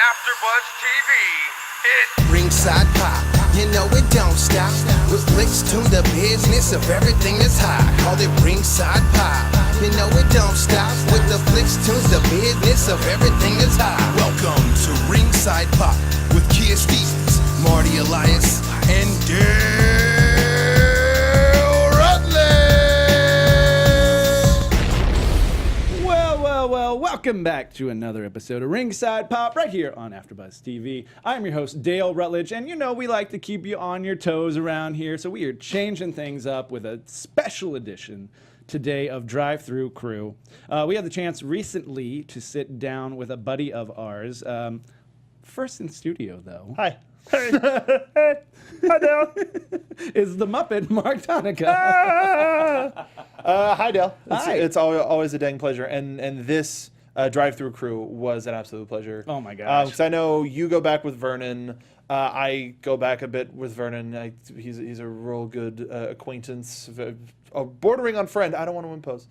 AfterBuzz TV, it's Ringside Pop, you know it don't stop. With flicks to the business of everything that's hot. Call it Ringside Pop, you know it don't stop. With the flicks to the business of everything that's hot. Welcome to Ringside Pop with Kia Stevens, Marty Elias, and Dale Rutledge. Well, welcome back to another episode of Ringside Pop right here on AfterBuzz TV. I'm your host, Dale Rutledge, and you know we like to keep you on your toes around here, so we are changing things up with a special edition today of Drive-Thru Crew. We had the chance recently to sit down with a buddy of ours, first in studio, though. Hi. Hey. Hi, Dale. Is the Muppet Mark Donica. Hi, Dale. Hi. It's always a dang pleasure. And this Drive-Thru Crew was an absolute pleasure. Oh, my gosh. Because I know you go back with Vernon. I go back a bit with Vernon. He's a real good acquaintance, bordering on friend. I don't want to impose.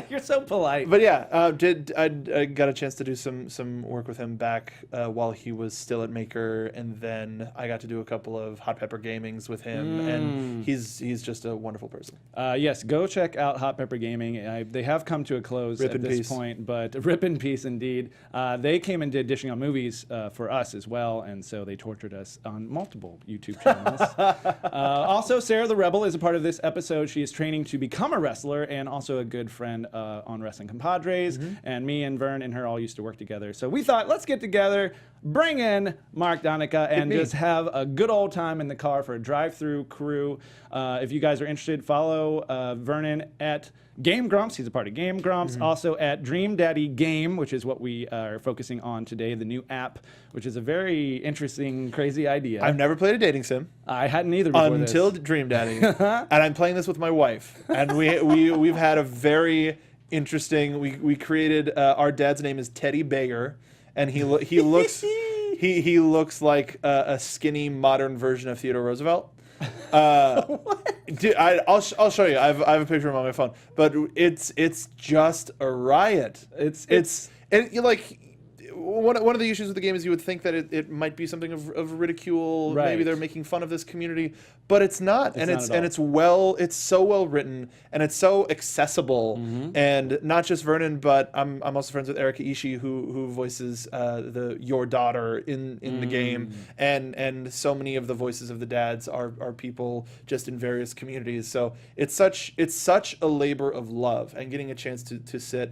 You're so polite. But yeah, I got a chance to do some work with him back while he was still at Maker, and then I got to do a couple of Hot Pepper Gamings with him, and he's just a wonderful person. Yes, go check out Hot Pepper Gaming. They have come to a close Rip at in this peace. point, but rip in peace indeed. They came and did Dishing on Movies for us as well, and so they tortured us on multiple YouTube channels. Also, SarahtheRebel is a part of this episode. She is training to become a wrestler and also a good friend on Wrestling Compadres. And me and Vern and her all used to work together. So we thought, let's get together, bring in Mark Donica, and just have a good old time in the car for a Drive-Thru Crew. If you guys are interested, follow Vernon at Game Grumps. He's a part of Game Grumps. Also at Dream Daddy Game, which is what we are focusing on today, the new app, which is a very interesting, crazy idea. I've never played a dating sim I hadn't either before until this. Dream Daddy, and I'm playing this with my wife, and we've had a very interesting. We created our dad's name is Teddy Bayer, and he looks he looks like a skinny modern version of Theodore Roosevelt. Dude, I'll show you. I have a picture of him on my phone, but it's just a riot. It's you like. One of the issues with the game is you would think that it might be something of ridicule. Right. Maybe they're making fun of this community, but it's not. It's It's so well written, and it's so accessible. And not just Vernon, but I'm also friends with Erika Ishii, who voices your daughter in the game, and so many of the voices of the dads are people just in various communities. So it's such a labor of love, and getting a chance to sit,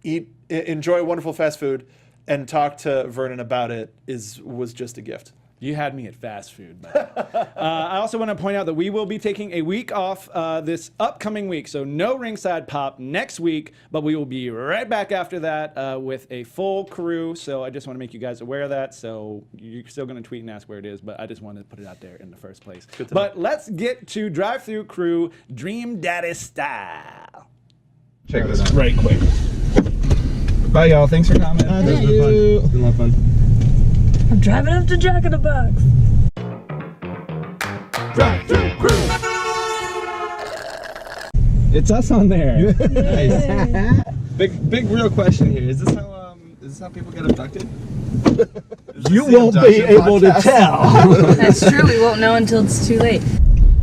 eat, enjoy wonderful fast food, and talk to Vernon about it was just a gift. You had me at fast food. I also want to point out that we will be taking a week off this upcoming week. So no Ringside Pop next week, but we will be right back after that with a full crew. So I just want to make you guys aware of that. So you're still going to tweet and ask where it is, but I just wanted to put it out there in the first place. But let's get to Drive-Thru Crew Dream Daddy style. Check this out right quick. Bye, y'all. Thanks for coming. Thank you. It's been a lot of fun. I'm driving up to Jack in the Box. Drive-Thru Crew. It's us on there. Nice. Big real question here. Is this how people get abducted? You won't be able to tell. That's true. We won't know until it's too late.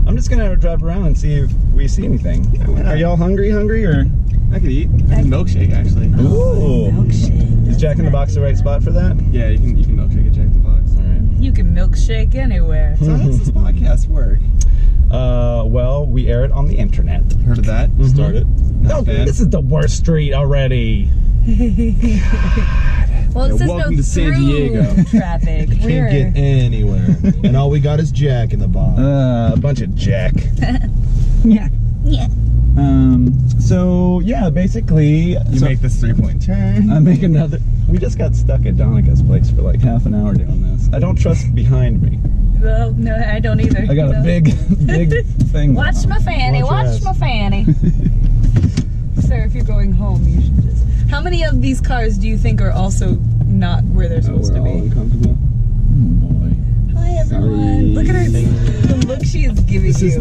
I'm just gonna drive around and see if we see anything. Are y'all hungry or? I could eat. I can milkshake actually. Ooh. Milkshake. Is Jack in the Box the right spot for that? Yeah, you can milkshake at Jack in the Box. All right. You can milkshake anywhere. So how does this podcast work? Well, we air it on the internet. Heard of that? Start it. No, this is the worst street already. Well, it says welcome no to San Diego. Traffic. Can't get anywhere. And all we got is Jack in the Box. A bunch of Jack. Yeah. So yeah, basically You make this 3-point turn. I make another. We just got stuck at Donica's place for like half an hour doing this. I don't trust behind me. Well, no, I don't either. I got a big thing. Watch my fanny. Watch my fanny. Sir, if you're going home, you should just. How many of these cars do you think are also not where they're supposed to We're all be? uncomfortable. Oh boy. Hi, Hi, everyone. Look at her. The look she is giving you. She's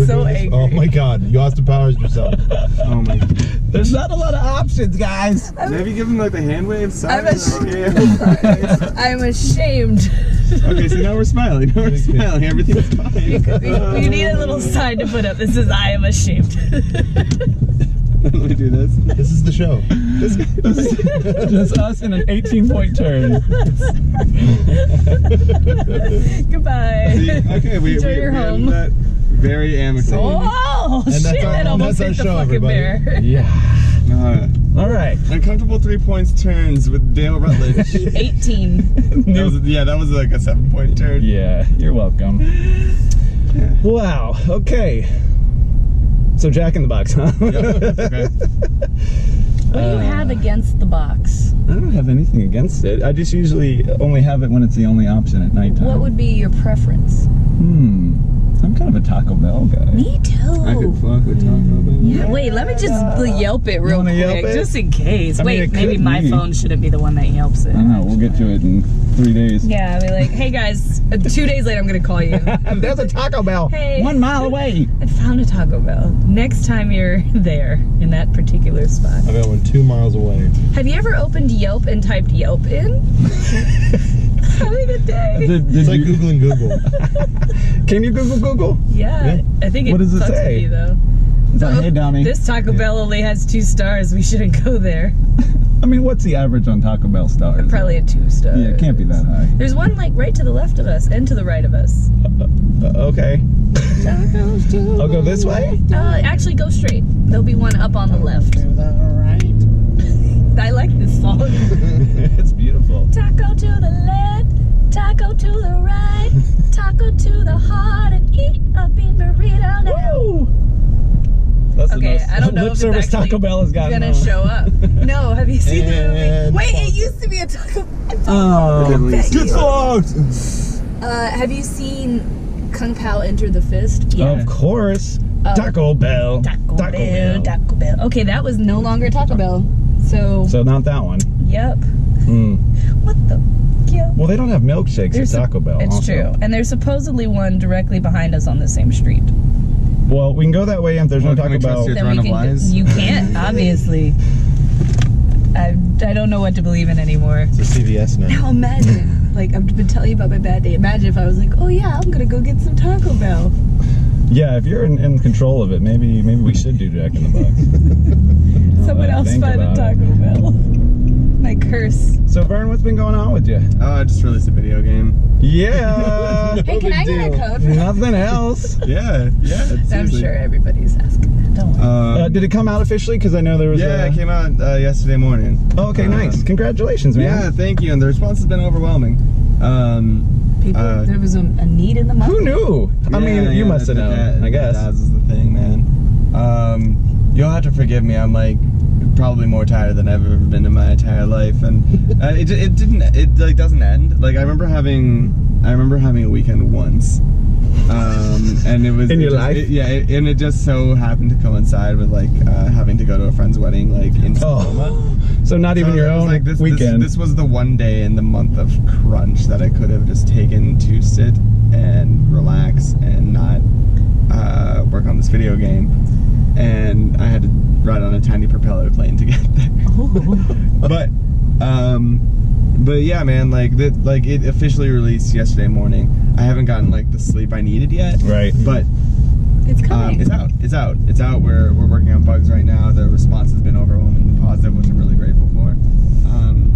so angry. Oh my God, you Austin Powers yourself. Oh my. There's not a lot of options, guys. Maybe give him like the hand wave. I'm ashamed. Okay, so now we're smiling. Now we're smiling. Everything's fine. You need a little sign to put up. This is I am ashamed. Let me do this. This is the show. Just us in an 18-point turn. Goodbye. Okay, we home. That very amicably. Oh, And that's shit. our- That almost that's hit the our show, fucking everybody. bear. Yeah. All right. Uncomfortable 3 points turns with Dale Rutledge. 18. that was like a 7-point turn. Yeah, you're welcome. Wow. Okay. So Jack in the Box, huh? Okay. What do you have against the box? I don't have anything against it. I just usually only have it when it's the only option at nighttime. What would be your preference? I'm kind of a Taco Bell guy. Me too. I could fuck with Taco Bell. Yeah, wait, let me just Yelp it real wanna Yelp quick, it? just in case. I mean, Wait, it maybe could my be. phone shouldn't be the one that Yelps it. I don't know. We'll get to it in 3 days. Yeah, I'll be like, hey guys, 2 days later I'm gonna call you. There's a Taco Bell. Hey. 1 mile away. I found a Taco Bell. Next time you're there in that particular spot. I got one 2 miles away. Have you ever opened Yelp and typed Yelp in? Having a day. It's like Googling Google. Can you Google? Yeah, I think it What does it fucks say? with you though. It's like, hey, dummy. This Taco Bell only has 2 stars. We shouldn't go there. I mean, what's the average on Taco Bell stars? Probably a 2 star. Yeah, it can't be that high. There's one like right to the left of us and to the right of us. Okay. I'll go this way? Actually, go straight. There'll be one up on the left. I like this song. It's beautiful. Taco to the left, taco to the right, taco to the heart, and eat a bean burrito now. That's Okay, the most I don't know lip if it's service actually Taco Bell has gotten gonna on. show up. No, have you seen the movie? And Wait, it used to be a Taco. Oh, Bet get you. fucked! Have you seen Kung Pao Enter the Fist? Of course. Taco Bell. Taco Bell, Taco Bell. Okay, that was no longer Taco Bell. So not that one. yep. Hmm. What the? Yep. Well, they don't have milkshakes There's at Taco Bell. It's also. true. And there's supposedly one directly behind us on the same street. Well, we can go that way if there's no Can we Taco trust Bell. your Then throne of we can. lies? You can't, obviously. I don't know what to believe in anymore. It's a CVS now. Now imagine, like I've been telling you about my bad day. Imagine if I was like, oh yeah, I'm gonna go get some Taco Bell. Yeah, if you're in control of it, maybe we should do Jack in the Box. Someone else think find a about Taco Bell. My curse. So, Vern, what's been going on with you? I just released a video game. Yeah. Hey, can I get a code for Nothing else. Yeah. I'm seriously. sure everybody's asking that. Don't worry. Did it come out officially? Because I know there was. Yeah, it came out yesterday morning. Oh, okay, nice. Congratulations, man. Yeah, thank you. And the response has been overwhelming. People, there was a need in the market. Who knew? I mean, you must have known, I guess. That was the thing, man. You'll have to forgive me. I'm like probably more tired than I've ever been in my entire life, and it like doesn't end. Like I remember having a weekend once, and it was In your life? and it just so happened to coincide with like having to go to a friend's wedding, like in Sonoma. So not even So your it was own like weekend. This was the one day in the month of crunch that I could have just taken to sit and relax and not work on this video game. And I had to ride on a tiny propeller plane to get there. But yeah, man, like it officially released yesterday morning. I haven't gotten like the sleep I needed yet. Right. But It's coming. it's out. We're working on bugs right now. The response has been overwhelmingly positive, which I'm really grateful for. And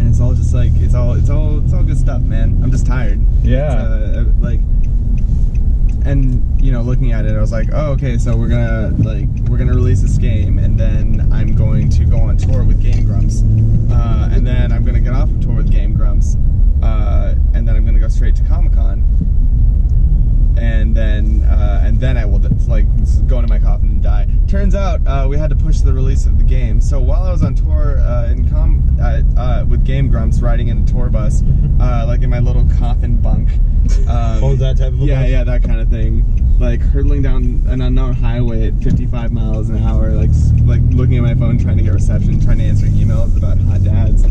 it's all just like it's all good stuff, man. I'm just tired. Yeah. And you know, looking at it, I was like, oh, okay, so we're gonna release this game, and then I'm going to go on tour with Game Grumps, and then I'm gonna get off of tour with Game Grumps, and then I'm gonna go straight to Comic-Con, and then I will like go into my coffin and die. Turns out we had to push the release of the game, so while I was on tour with Game Grumps, riding in a tour bus, like in my little coffin bunk. That type of a bus? Yeah, that kind of thing. Like hurtling down an unknown highway at 55 miles an hour, like looking at my phone, trying to get reception, trying to answer emails about hot dads.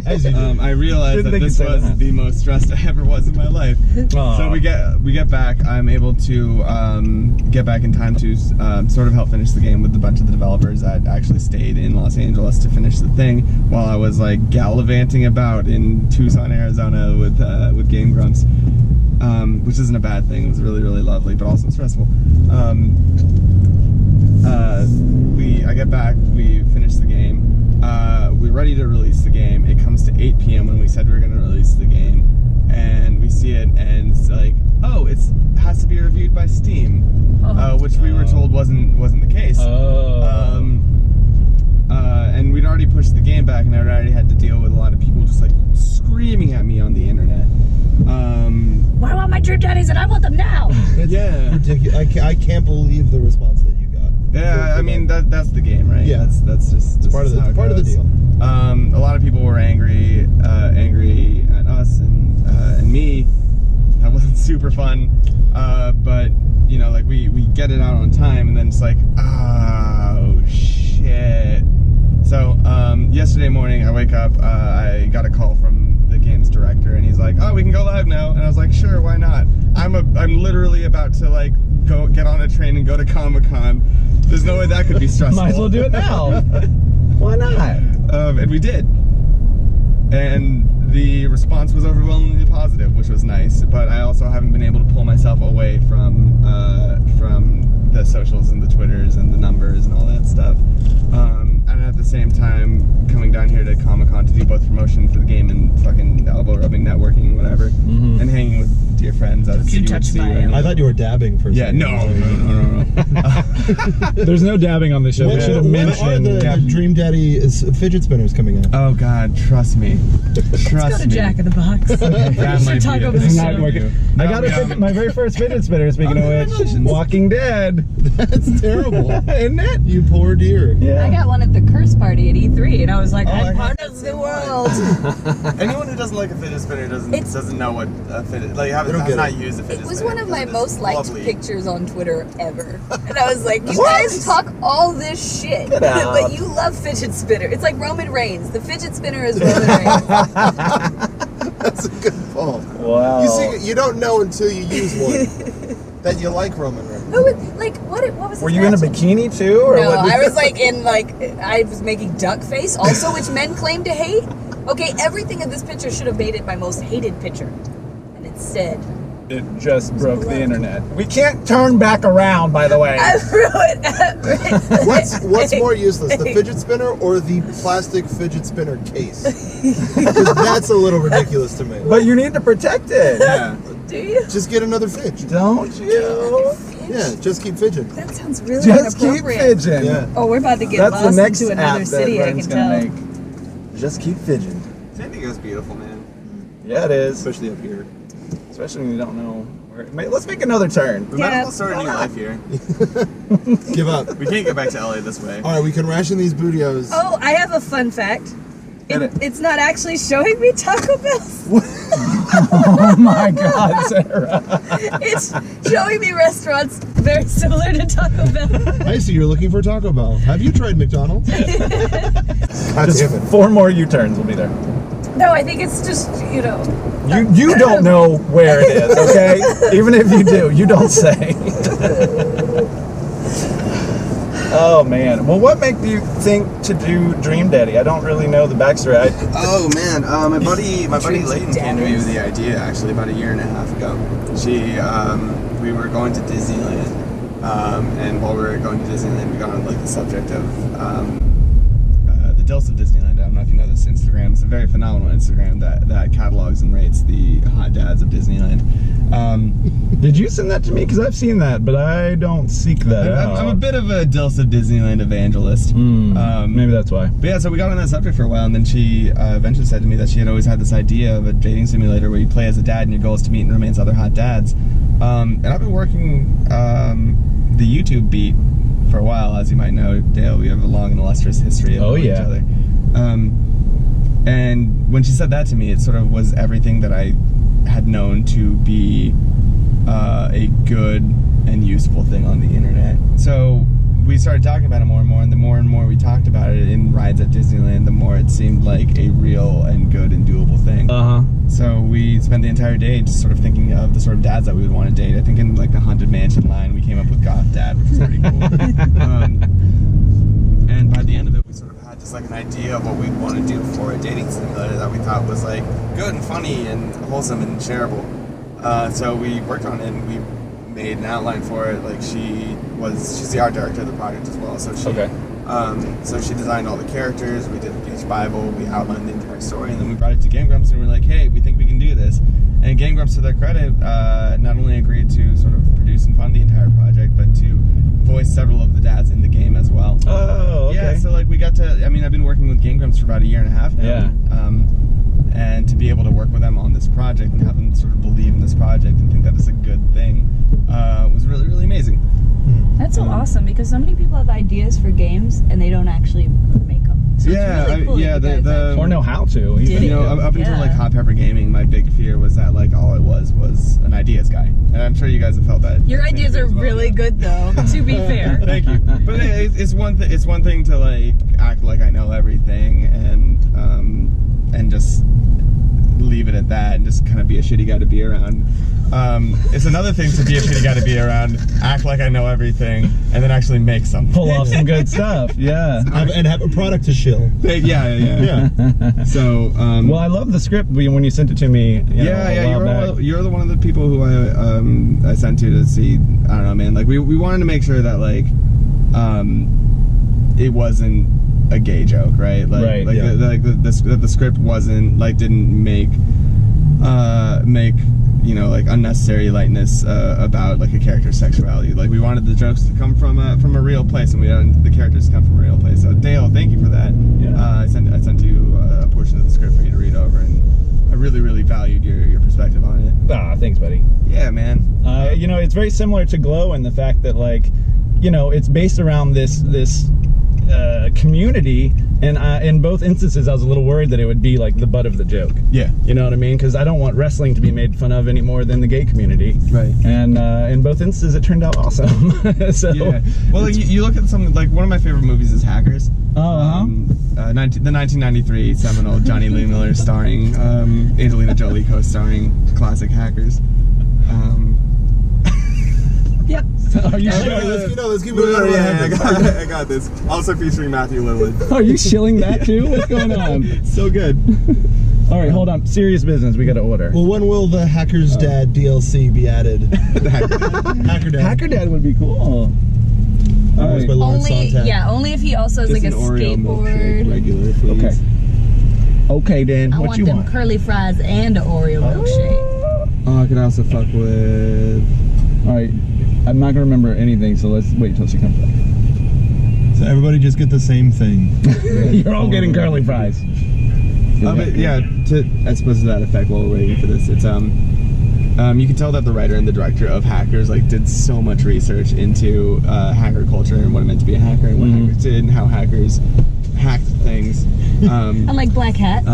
As you do. I realized Didn't that think this you'd say was that. the most stressed I ever was in my life. Aw. So we get back. I'm able to get back in time to sort of help finish the game with a bunch of the developers that actually stayed in Los Angeles to finish the thing while I was like gallivanting about in Tucson, Arizona with Game Grumps, which isn't a bad thing. It was really, really lovely, but also stressful. I get back. We finish the game. We're ready to release the game. It comes to 8 p.m. when we said we were going to release the game, and we see it, and it's like, oh, it has to be reviewed by Steam, which we were told wasn't the case. And we'd already pushed the game back, and I already had to deal with a lot of people just like screaming at me on the internet. Why do I want my Dream Daddies and I want them now? Yeah. Ridiculous. I can't believe the response that you got. Yeah, I mean that's the game, right? Yeah. That's just part of the goes. deal. A lot of people were angry at us and me. That wasn't super fun. But you know, like we get it out on time, and then it's like, oh shit. So yesterday morning, I wake up. I got a call from the game's director, and he's like, "Oh, we can go live now." And I was like, "Sure, why not?" I'm literally about to like go get on a train and go to Comic-Con. There's no way that could be stressful. Might as well do it now. Why not? And we did. And the response was overwhelmingly positive, which was nice. But I also haven't been able to pull myself away from the socials and the Twitters and the numbers and all that stuff. And at the same time, coming down here to Comic-Con to do both promotion for the game and fucking elbow rubbing, networking, and whatever, and hanging with dear friends out at You touched my I thought you were dabbing for a Yeah, second. no. There's no dabbing on the show. When We should have are mentioned. the Dream Daddy fidget spinners coming out? Oh God, trust me. Trust Go to me. Jack in the Box. That might talk be about it. this Not working. I got my very first fidget spinner. Speaking of which, Walking Dead. That's terrible. Isn't it? You poor dear. I got one at the Curse Party at E3, and I was like, I'm part of the world. Anyone who doesn't like a fidget spinner doesn't know what a fidget has get not it. used a fidget It was spinner. one of my most liked lovely. pictures on Twitter ever. And I was like, you guys talk all this shit, but you love fidget spinner. It's like Roman Reigns. The fidget spinner is Roman Reigns. That's a good pull. Wow. You see, you don't know until you use one that you like Roman Reigns. Who was, like, what was Were his you in a match? bikini too, or No, what? I was like I was making duck face also, which men claim to hate. Okay, everything in this picture should have made it my most hated picture. And it said, It just broke the internet. We can't turn back around, by the way. I threw it. What's more useless, the fidget spinner or the plastic fidget spinner case? 'Cause that's a little ridiculous to me. But you need to protect it. Yeah. Do you? Just get another fidget. Don't you? Yeah, just keep fidgeting. That sounds really Just keep inappropriate. fidgeting. Yeah. Oh, we're about to get That's the lost next into app another that city, I Vern's can gonna tell. make. Just keep fidgeting. San Diego's beautiful, man. Yeah, it is. Especially up here. Especially when you don't know where. Let's make another turn. We might as well start a new life here. Give up. We can't get back to LA this way. All right, we can ration these bootios. Oh, I have a fun fact. Hit it. It's not actually showing me Taco Bell. Oh my God, Sarah. It's showing me restaurants very similar to Taco Bell. I see you're looking for Taco Bell. Have you tried McDonald's? God Just damn it. 4 more U-turns will be there. No, I think it's just, You don't know where it is, okay? Even if you do, you don't say. Oh man. Well, what made you think to do Dream Daddy? I don't really know the backstory. Oh man, my buddy Layton came to me with the idea actually about 1.5 years ago. We were going to Disneyland, and while we were going to Disneyland, we got on like the subject of the Dills of Disneyland. I don't know if you know this Instagram. It's a very phenomenal Instagram that catalogs and rates the hot dads of Disneyland. Did you send that to me? Because I've seen that, but I don't seek that out. I'm a bit of a Dills of Disneyland evangelist. Maybe that's why. But yeah, so we got on that subject for a while, and then she eventually said to me that she had always had this idea of a dating simulator where you play as a dad and your goal is to meet and romance other hot dads. And I've been working the YouTube beat for a while, as you might know, Dale. We have a long and illustrious history of knowing each other. And when she said that to me, it sort of was everything that I had known to be a good and useful thing on the internet. So we started talking about it more and more, and the more we talked about it in rides at Disneyland, the more it seemed like a real and good and doable thing. So we spent the entire day just sort of thinking of the sort of dads that we would want to date. I think in like the Haunted Mansion line, we came up with Goth Dad, which is pretty cool. And by the end of it, we sort of had just like an idea of what we'd want to do for a dating simulator that we thought was like good and funny and wholesome and shareable. So we worked on it and we made an outline for it. Like she's the art director of the project as well. So she designed all the characters. We did a beach Bible. We outlined the entire story, and then we brought it to Game Grumps and we're like, hey, we think we can do this. And Game Grumps, to their credit, not only agreed to sort of produce and fund the entire project, but to voice several of the dads in the game as well. Oh, okay. Yeah, so like we got to, I mean, I've been working with Game Grumps for about 1.5 years now. Yeah. And to be able to work with them on this project and have them sort of believe in this project and think that it's a good thing was really, really amazing. That's so awesome, because so many people have ideas for games and they don't actually make them. So it's really cool or know how to. You know, up until like Hot Pepper Gaming, my big fear was that like all I was an ideas guy, and I'm sure you guys have felt that. Your ideas are really good, though. To be fair. Thank you. But it's one thing to like act like I know everything and just leave it at that and just kind of be a shitty guy to be around. It's another thing to be a shitty guy to be around, act like I know everything, and then actually make something. Pull off some good stuff, yeah. And have a product to shill. Yeah. So, well, I love the script when you sent it to me. You're the one of the people who I sent to see. I don't know, man. Like we wanted to make sure that like it wasn't a gay joke, right? Like, the script wasn't like didn't make you know, like unnecessary lightness about like a character's sexuality. Like we wanted the jokes to come from a real place, and we wanted the characters to come from a real place. So Dale, thank you for that. Yeah. I sent you a portion of the script for you to read over, and I really, really valued your perspective on it. Ah, thanks, buddy. Yeah, man. You know, it's very similar to Glow in the fact that, like, you know, it's based around this community, and in both instances I was a little worried that it would be like the butt of the joke. Yeah. You know what I mean? Because I don't want wrestling to be made fun of any more than the gay community. Right. And in both instances it turned out awesome. So yeah. Well, you look at some, like, one of my favorite movies is Hackers. The 1993 seminal Johnny Lee Miller starring Angelina Jolie co-starring classic Hackers. Yep. Are you sure? Let's keep moving on. I got this. Also featuring Matthew Lillard. Are you shilling that too? What's going on? So good. All right, hold on. Serious business. We got to order. Well, when will the Hacker's Dad DLC be added? Hacker Dad. Hacker Dad would be cool. Right. Only if he also has like a skateboard. Regular, please. Okay, Dan. I What want you them want? curly fries and an Oreo milkshake. Oh, I could also fuck with. All right. I'm not gonna remember anything, so let's wait till she comes back. So everybody just get the same thing. You're all getting curly fries. But yeah, I suppose to that effect, while we're waiting for this, it's you can tell that the writer and the director of Hackers like did so much research into hacker culture and what it meant to be a hacker and what hackers did and how hackers hacked things. Unlike Black Hat.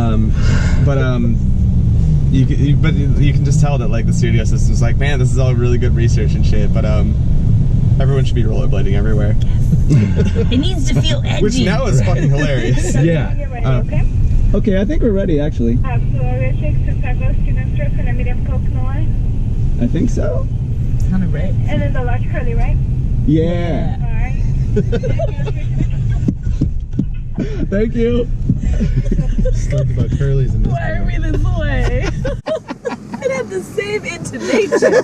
You can just tell that like the studio system's like, man, this is all really good research and shit, but everyone should be rollerblading everywhere. It needs to feel edgy. Which now is fucking hilarious. Yeah. Okay, I think we're ready actually. Oreo shakes, 2 tacos, 2 strips, and a medium Coke, no ice. I think so. Sounded right. And then the large curly, right? Yeah. Alright. Thank you. Talking about curlies and this. Why are we this way? It had the same intonation.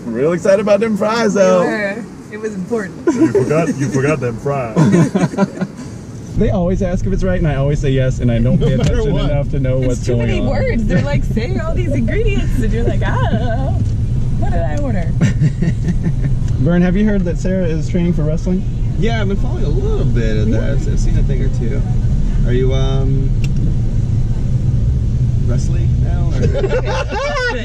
I'm real excited about them fries though. It was important. You forgot them fries. They always ask if it's right, and I always say yes, and I don't pay attention enough to know what's going on. It's too many words. They're like saying all these ingredients, and you're like, what did I order? Vern, have you heard that Sarah is training for wrestling? Yeah, I've been following a little bit of that. I've seen a thing or two. Are you wrestling now? Or?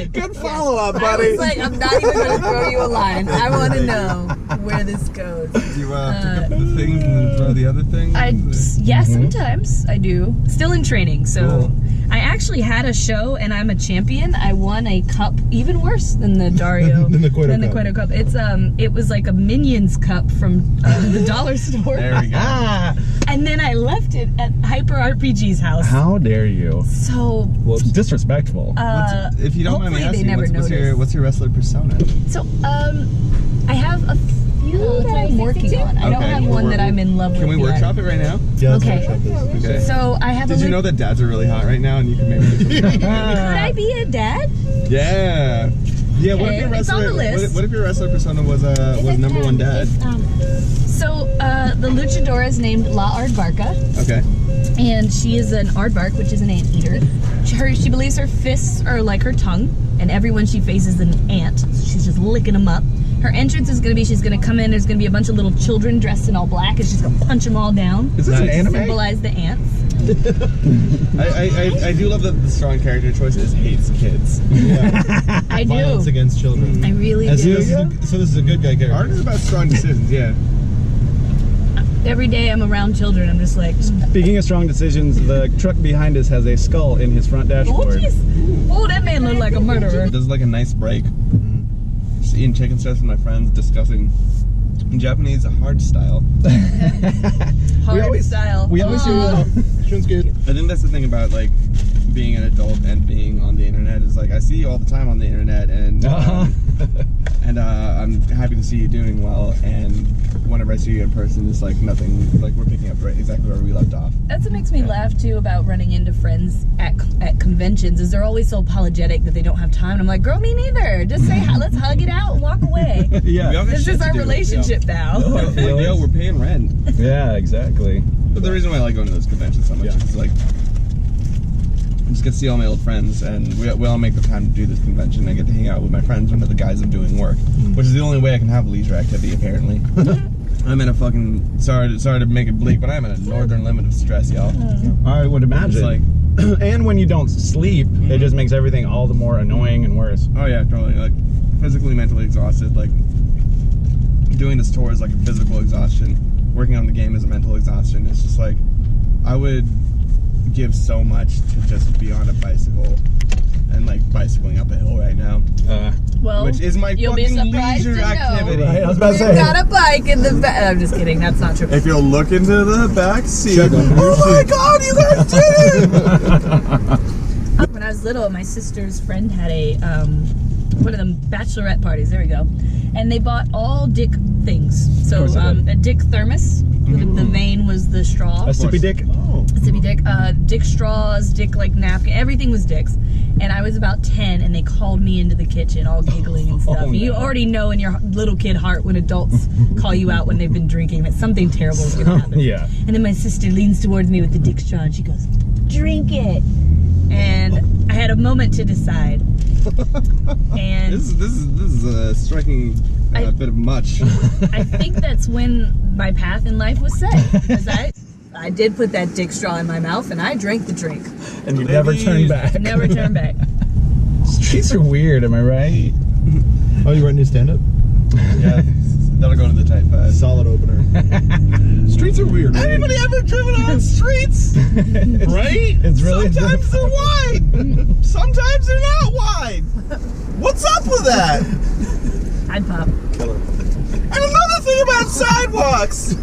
Good follow-up, buddy. I was like, I'm not even going to throw you a line. I want to know where this goes. Do you pick up the things and then throw the other things? Yeah, sometimes I do. Still in training, so cool. I actually had a show and I'm a champion. I won a cup even worse than the Dario Than the Cueto Cup. Cueto Cup. It's it was like a Minions cup from the dollar store. There we go. And then I left it at Hyper RPG's house. How dare you? So It's disrespectful. If you don't mind me hopefully they asking, never what's your wrestler persona? So I have a few that I'm working on. I don't Okay. have one that I'm in love with. Can we yet. workshop it right now? Yeah, let's Okay. workshop this. Okay. So I have Did a you know that dads are really hot right now, and you can maybe do something? Could I be a dad? Yeah. Yeah. What if your It's on wrestler? the list. What if your wrestler persona was number one dad? So the luchadora is named La Aardvarka, Okay. and she is an aardvark, which is an anteater. She believes her fists are like her tongue, and everyone she faces is an ant. So she's just licking them up. Her entrance is going to be, she's going to come in, there's going to be a bunch of little children dressed in all black, and she's going to punch them all down. Is this an to anime? symbolize the ants. I do love that the strong character choice is hates kids. I Violence do. against children. I really So do. this is a good guy character. Art is about strong decisions. Yeah. Every day I'm around children, I'm just like, Speaking of strong decisions, the truck behind us has a skull in his front oh dashboard. jeez. Oh, that man looked like a murderer. This is like a nice break. Just eating chicken strips with my friends, discussing Japanese hard style. Hard style. We always Oh. Shun's good. I think that's the thing about like being an adult and being on the internet is like I see you all the time on the internet, and I'm happy to see you doing well. And whenever I see you in person, it's like nothing. Like we're picking up right exactly where we left off. That's what makes me laugh too about running into friends at conventions. Is they're always so apologetic that they don't have time. And I'm like, girl, me neither. Just say hi, let's hug it out and walk away. We all got This shit is to our do. relationship now. Like, yo, we're paying rent. Yeah, exactly. But the reason why I like going to those conventions so much is like I just get to see all my old friends, and we all make the time to do this convention. I get to hang out with my friends under the guise of doing work, which is the only way I can have leisure activity apparently. I'm in a fucking sorry to make it bleak, but I'm in a northern limit of stress, y'all. I would imagine. It's like, and when you don't sleep, it just makes everything all the more annoying and worse. oh yeah, totally. Like physically, mentally exhausted. Like doing this tour is like a physical exhaustion. Working on the game is a mental exhaustion. It's just like I would give so much to just be on a bicycle and like bicycling up a hill right now, Well, which is my you'll be fucking surprised leisure to know. activity. Right, I was about to We've say. got a bike in the back. I'm just kidding. That's not true. If you'll look into the back seat, Check on your my god, you guys did it! When I was little, my sister's friend had a one of them bachelorette parties. There we go. And they bought all Dick things. So Of course they did. a Dick thermos. The vein was the straw. A sippy dick. Oh. Sippy Dick. Dick straws. Dick like napkin. Everything was Dick's. And I was about 10, and they called me into the kitchen, all giggling and stuff. Oh, no. You already know in your little kid heart when adults call you out when they've been drinking that something terrible is going to happen. Yeah. And then my sister leans towards me with the Dick straw, and she goes, "Drink it." And I had a moment to decide. And This is striking a bit of much. I think that's when my path in life was set. Because I did put that Dick straw in my mouth, and I drank the drink. And you never turn back. Never turned back. Streets are weird, am I right? Oh, you writing new stand-up? Yeah, that'll go into the type 5. Solid opener. Streets are weird. man. Anybody ever driven on streets? Right? It's really Sometimes they're wide. Sometimes they're not wide. What's up with that? I'd pop. And another thing about sidewalks.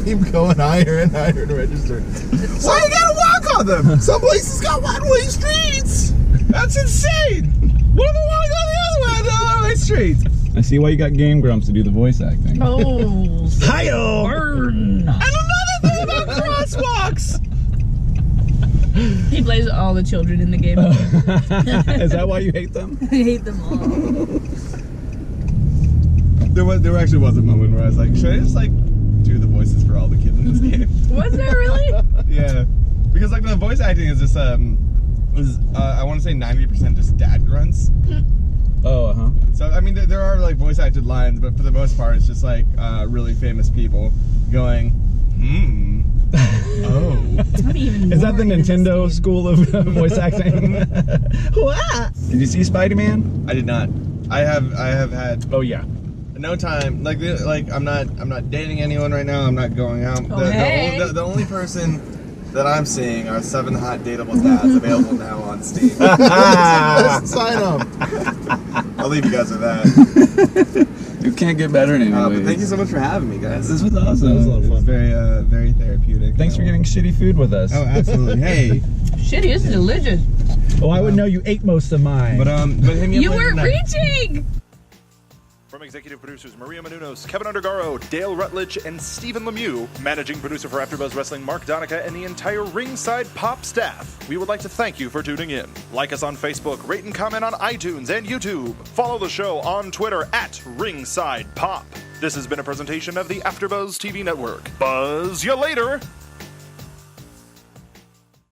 Keep going higher and higher and register. Why you gotta walk on them? Some places got one-way streets. That's insane. What if I want to go the other way on the one-way streets? I see why you got Game Grumps to do the voice acting. Oh, Hi-yo! burn. And another thing about crosswalks. He plays all the children in the game. Is that why you hate them? I hate them all. There actually was a moment where I was like, should I just like do the voices for all the kids in this game? Was there really? Yeah, because like the voice acting is just I want to say 90% just dad grunts. Oh, uh-huh. So I mean there are like voice acted lines, but for the most part it's just like really famous people going, oh. Is that the Nintendo school of voice acting? What? Did you see Spider-Man? I did not. I have had Oh, yeah. no time. Like I'm not dating anyone right now. I'm not going out. Oh, hey. The only person that I'm seeing are 7 hot dateable dads available now on Steam. Sign up. I'll leave you guys with that. You can't get better in any But ways. thank you so much for having me, guys. This was awesome. That was a lot of fun. Very therapeutic. Thanks for getting shitty food with us. Oh, absolutely. Hey. Shitty, this is delicious. Oh, I would know you ate most of mine. But hit me up You later weren't tonight. reaching! From executive producers Maria Menounos, Keven Undergaro, Dale Rutledge, and Stephen Lemieux, managing producer for AfterBuzz Wrestling Mark Donica, and the entire Ringside Pop staff, we would like to thank you for tuning in. Like us on Facebook, rate and comment on iTunes and YouTube. Follow the show on Twitter at Ringside Pop. This has been a presentation of the AfterBuzz TV Network. Buzz you later!